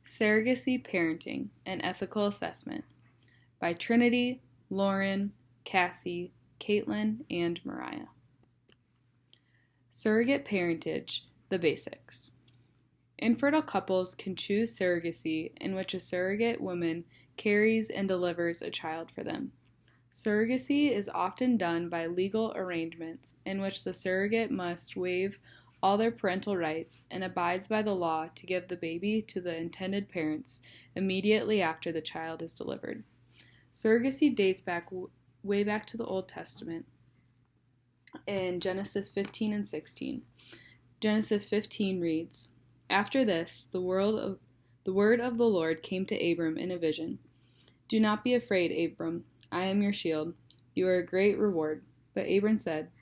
Surrogacy Parenting, an Ethical Assessment by Trinity, Lauren, Cassie, Caitlin, and Mariah. Surrogate Parentage, the basics. Infertile couples can choose surrogacy, in which a surrogate woman carries and delivers a child for them. Surrogacy is often done by legal arrangements in which the surrogate must waive all their parental rights and abides by the law to give the baby to the intended parents immediately after the child is delivered. Surrogacy dates way back to the Old Testament in Genesis 15 and 16. Genesis 15 reads, "After this, the word of the Lord came to Abram in a vision. 'Do not be afraid, Abram. I am your shield. You are a great reward.' But Abram said,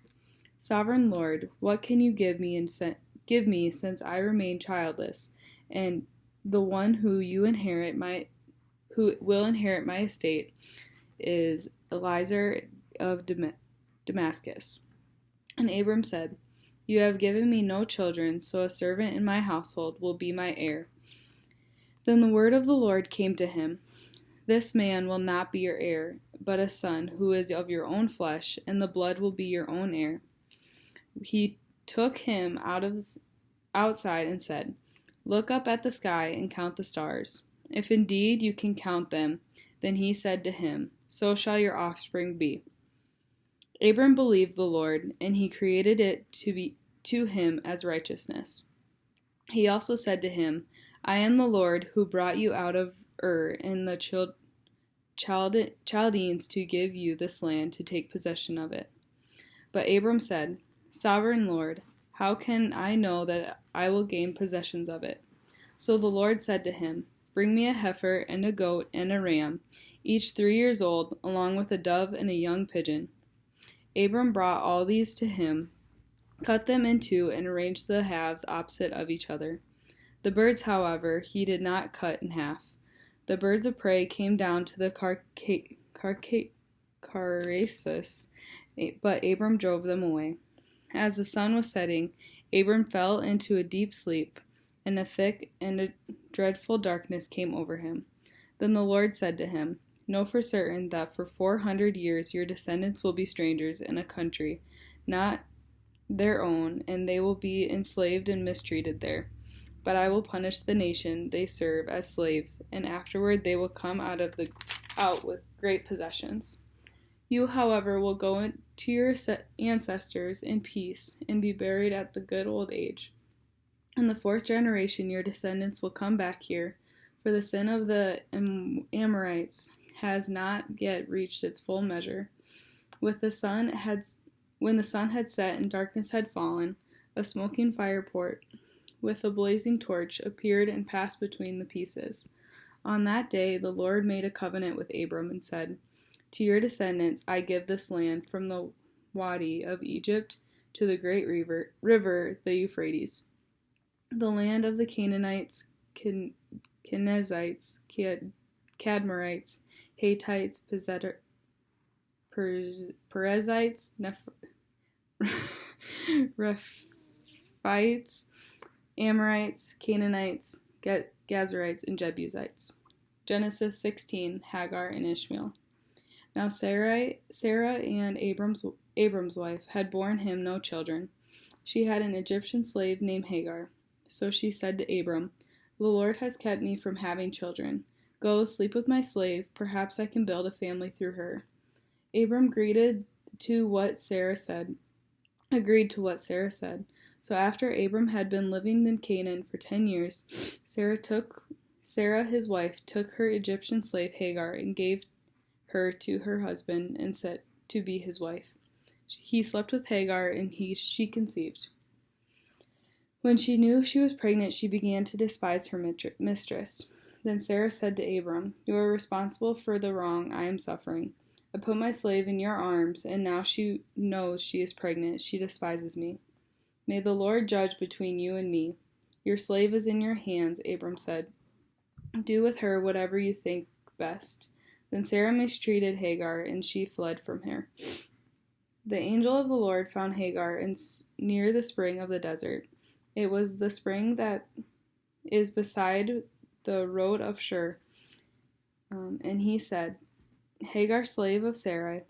'Sovereign Lord, what can you give me since I remain childless, and the one who will inherit my estate is Eliezer of Damascus?' And Abram said, 'You have given me no children, so a servant in my household will be my heir.' Then the word of the Lord came to him, 'This man will not be your heir, but a son who is of your own flesh, and the blood will be your own heir.' He took him outside and said, 'Look up at the sky and count the stars. If indeed you can count them.' Then he said to him, 'So shall your offspring be.' Abram believed the Lord, and he created it to him as righteousness. He also said to him, 'I am the Lord who brought you out of Ur and the Chaldeans to give you this land to take possession of it.' But Abram said, 'Sovereign Lord, how can I know that I will gain possessions of it?' So the Lord said to him, 'Bring me a heifer and a goat and a ram, each 3 years old, along with a dove and a young pigeon.' Abram brought all these to him, cut them in two, and arranged the halves opposite of each other. The birds, however, he did not cut in half. The birds of prey came down to the carcasses, but Abram drove them away. As the sun was setting, Abram fell into a deep sleep, and a thick and a dreadful darkness came over him. Then the Lord said to him, 'Know for certain that for 400 years your descendants will be strangers in a country not their own, and they will be enslaved and mistreated there. But I will punish the nation they serve as slaves, and afterward they will come out with great possessions. You, however, will go to your ancestors in peace and be buried at the good old age. In the 4th generation your descendants will come back here, for the sin of the Amorites has not yet reached its full measure. When the sun had set and darkness had fallen, a smoking firepot with a blazing torch appeared and passed between the pieces. On that day the Lord made a covenant with Abram and said, 'To your descendants I give this land from the Wadi of Egypt to the great river, the Euphrates, the land of the Canaanites, Kenizzites, Kadmonites, Hittites, Perizzites, Rephites, Amorites, Canaanites, Gazarites, and Jebusites.'" Genesis 16, Haggar and Ishmael. Now Sarah and Abram's wife had borne him no children. She had an Egyptian slave named Haggar. So she said to Abram, "The Lord has kept me from having children. Go, sleep with my slave. Perhaps I can build a family through her." Abram agreed to what Sarah said. So after Abram had been living in Canaan for 10 years, Sarah his wife took her Egyptian slave Haggar and gave her to her husband and said to be his wife. He slept with Haggar, and she conceived. When she knew she was pregnant, she began to despise her mistress. Then Sarah said to Abram, "You are responsible for the wrong I am suffering. I put my slave in your arms, and now she knows she is pregnant. She despises me. May the Lord judge between you and me. Your slave is in your hands," Abram said. "Do with her whatever you think best." Then Sarah mistreated Haggar, and she fled from her. The angel of the Lord found Haggar near the spring of the desert. It was the spring that is beside the road of Shur. And he said, Haggar, slave of Sarai,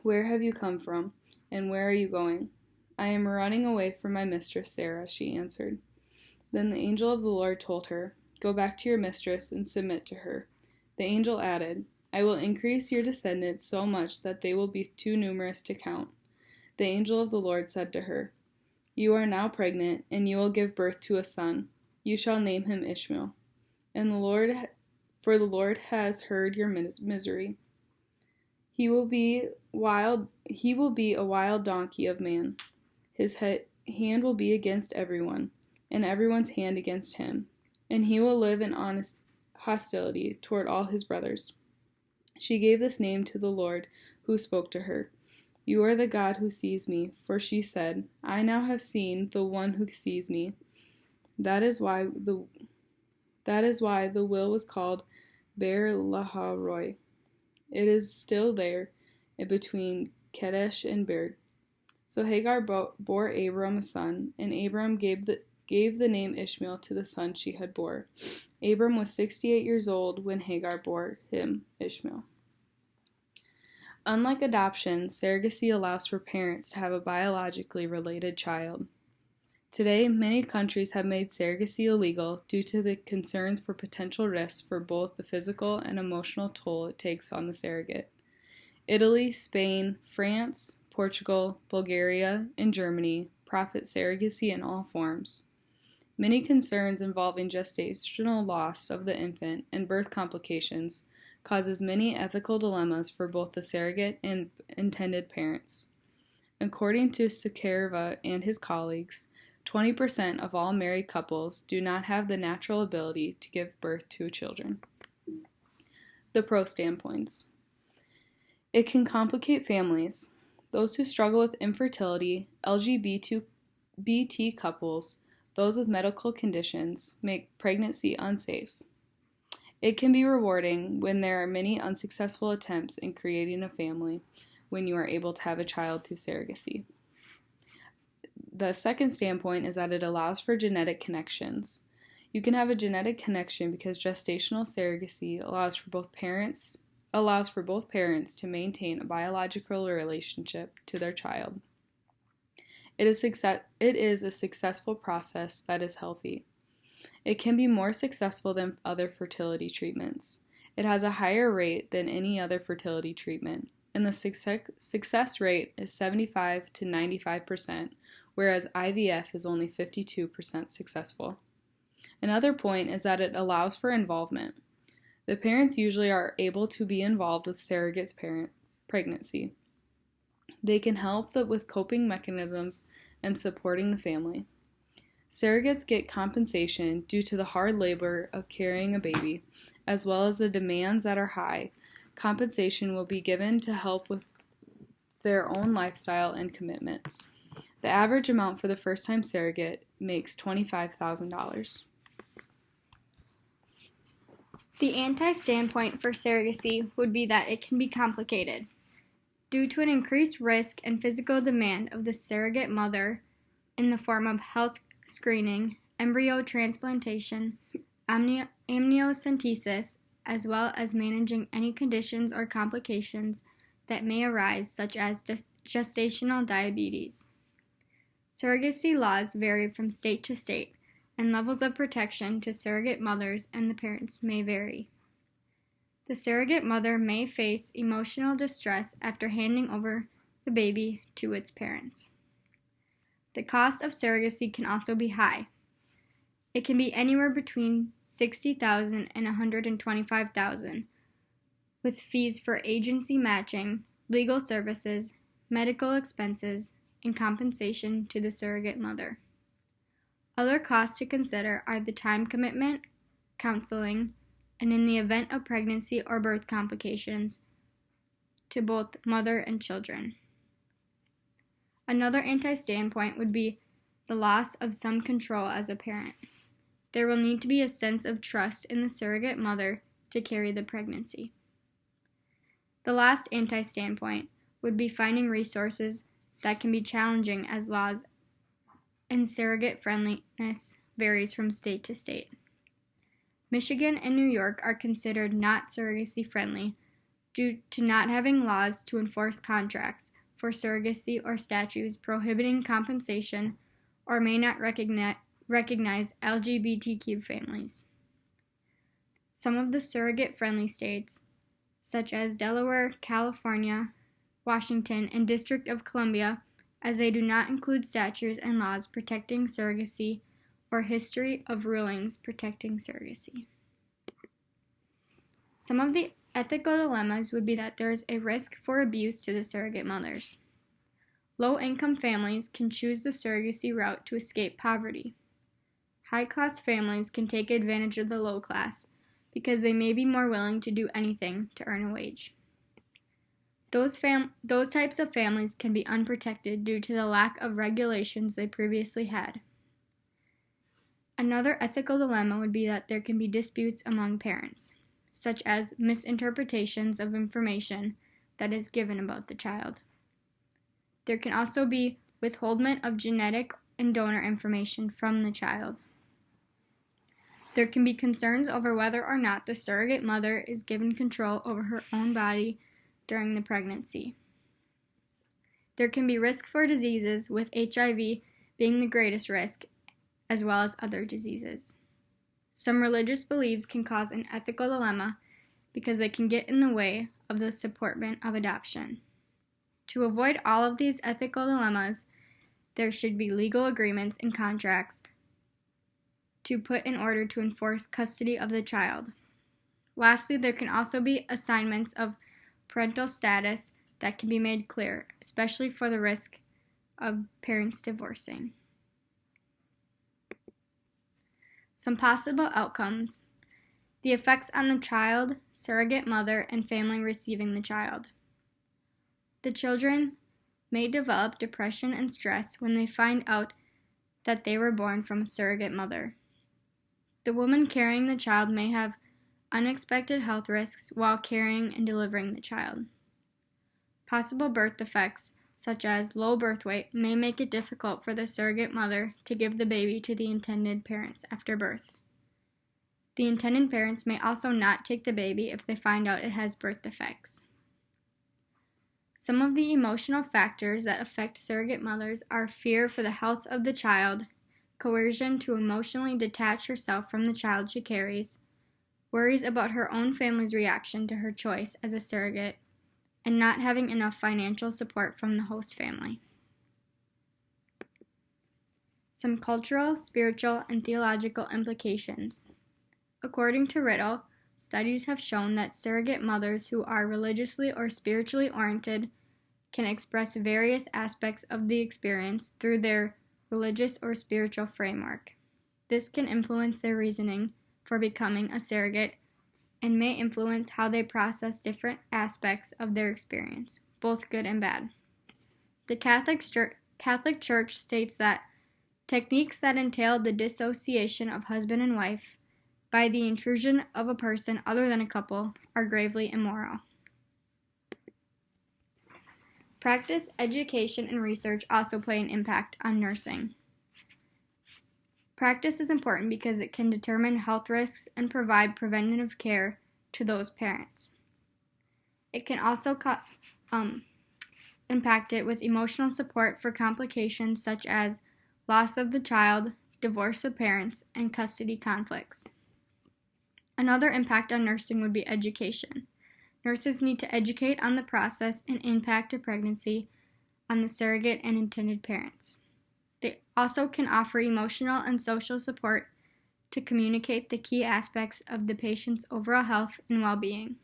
where have you come from, and where are you going? I am running away from my mistress Sarah, she answered. Then the angel of the Lord told her, Go back to your mistress and submit to her. The angel added, I will increase your descendants so much that they will be too numerous to count. The angel of the Lord said to her, You are now pregnant, and you will give birth to a son. You shall name him Ishmael. And the Lord has heard your misery. He will be a wild donkey of man. His hand will be against everyone, and everyone's hand against him, and he will live in honest hostility toward all his brothers. She gave this name to the Lord, who spoke to her. You are the God who sees me, for she said, I now have seen the one who sees me. That is why the will was called Beer Laharoi. It is still there, in between Kadesh and Beer. So Hagar bore Abram a son, and Abram gave the name Ishmael to the son she had bore. Abram was 68 years old when Hagar bore him Ishmael. Unlike adoption, surrogacy allows for parents to have a biologically related child. Today, many countries have made surrogacy illegal due to the concerns for potential risks for both the physical and emotional toll it takes on the surrogate. Italy, Spain, France, Portugal, Bulgaria, and Germany profit surrogacy in all forms. Many concerns involving gestational loss of the infant and birth complications causes many ethical dilemmas for both the surrogate and intended parents. According to Sakharova and his colleagues, 20% of all married couples do not have the natural ability to give birth to children. The pro standpoints. It can complicate families. Those who struggle with infertility, LGBT couples, those with medical conditions, make pregnancy unsafe. It can be rewarding when there are many unsuccessful attempts in creating a family when you are able to have a child through surrogacy. The second standpoint is that it allows for genetic connections. You can have a genetic connection because gestational surrogacy allows for both parents to maintain a biological relationship to their child. It is a successful process that is healthy. It can be more successful than other fertility treatments. It has a higher rate than any other fertility treatment, and the success rate is 75 to 95%, whereas IVF is only 52% successful. Another point is that it allows for involvement. The parents usually are able to be involved with surrogate's pregnancy. They can help with coping mechanisms and supporting the family. Surrogates get compensation due to the hard labor of carrying a baby, as well as the demands that are high. Compensation will be given to help with their own lifestyle and commitments. The average amount for the first-time surrogate makes $25,000. The anti-standpoint for surrogacy would be that it can be complicated. Due to an increased risk and physical demand of the surrogate mother in the form of health screening, embryo transplantation, amniocentesis, as well as managing any conditions or complications that may arise, such as gestational diabetes. Surrogacy laws vary from state to state, and levels of protection to surrogate mothers and the parents may vary. The surrogate mother may face emotional distress after handing over the baby to its parents. The cost of surrogacy can also be high. It can be anywhere between $60,000 and $125,000, with fees for agency matching, legal services, medical expenses, and compensation to the surrogate mother. Other costs to consider are the time commitment, counseling, and in the event of pregnancy or birth complications, to both mother and children. Another anti-standpoint would be the loss of some control as a parent. There will need to be a sense of trust in the surrogate mother to carry the pregnancy. The last anti-standpoint would be finding resources that can be challenging as laws and surrogate friendliness varies from state to state. Michigan and New York are considered not surrogacy friendly due to not having laws to enforce contracts for surrogacy or statutes prohibiting compensation or may not recognize LGBTQ families. Some of the surrogate-friendly states, such as Delaware, California, Washington, and District of Columbia, as they do not include statutes and laws protecting surrogacy or history of rulings protecting surrogacy. Some of the ethical dilemmas would be that there is a risk for abuse to the surrogate mothers. Low-income families can choose the surrogacy route to escape poverty. High-class families can take advantage of the low class because they may be more willing to do anything to earn a wage. Those types of families can be unprotected due to the lack of regulations they previously had. Another ethical dilemma would be that there can be disputes among parents, such as misinterpretations of information that is given about the child. There can also be withholdment of genetic and donor information from the child. There can be concerns over whether or not the surrogate mother is given control over her own body during the pregnancy. There can be risk for diseases, with HIV being the greatest risk, as well as other diseases. Some religious beliefs can cause an ethical dilemma because they can get in the way of the supportment of adoption. To avoid all of these ethical dilemmas, there should be legal agreements and contracts to put in order to enforce custody of the child. Lastly, there can also be assignments of parental status that can be made clear, especially for the risk of parents divorcing. Some possible outcomes: the effects on the child, surrogate mother, and family receiving the child. The children may develop depression and stress when they find out that they were born from a surrogate mother. The woman carrying the child may have unexpected health risks while carrying and delivering the child. Possible birth defects, such as low birth weight, may make it difficult for the surrogate mother to give the baby to the intended parents after birth. The intended parents may also not take the baby if they find out it has birth defects. Some of the emotional factors that affect surrogate mothers are fear for the health of the child, coercion to emotionally detach herself from the child she carries, worries about her own family's reaction to her choice as a surrogate, and not having enough financial support from the host family. Some cultural, spiritual, and theological implications. According to Riddle, studies have shown that surrogate mothers who are religiously or spiritually oriented can express various aspects of the experience through their religious or spiritual framework. This can influence their reasoning for becoming a surrogate and may influence how they process different aspects of their experience, both good and bad. The Catholic Church states that techniques that entail the dissociation of husband and wife by the intrusion of a person other than a couple are gravely immoral. Practice, education, and research also play an impact on nursing. Practice is important because it can determine health risks and provide preventative care to those parents. It can also impact it with emotional support for complications such as loss of the child, divorce of parents, and custody conflicts. Another impact on nursing would be education. Nurses need to educate on the process and impact of pregnancy on the surrogate and intended parents. They also can offer emotional and social support to communicate the key aspects of the patient's overall health and well-being.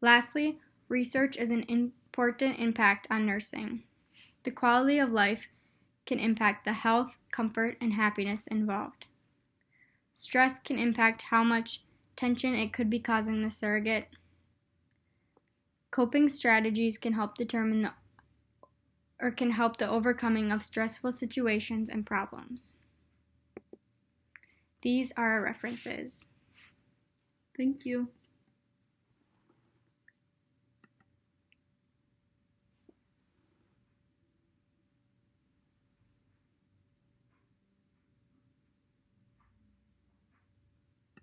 Lastly, research is an important impact on nursing. The quality of life can impact the health, comfort, and happiness involved. Stress can impact how much tension it could be causing the surrogate. Coping strategies can help determine the overcoming of stressful situations and problems. These are our references. Thank you.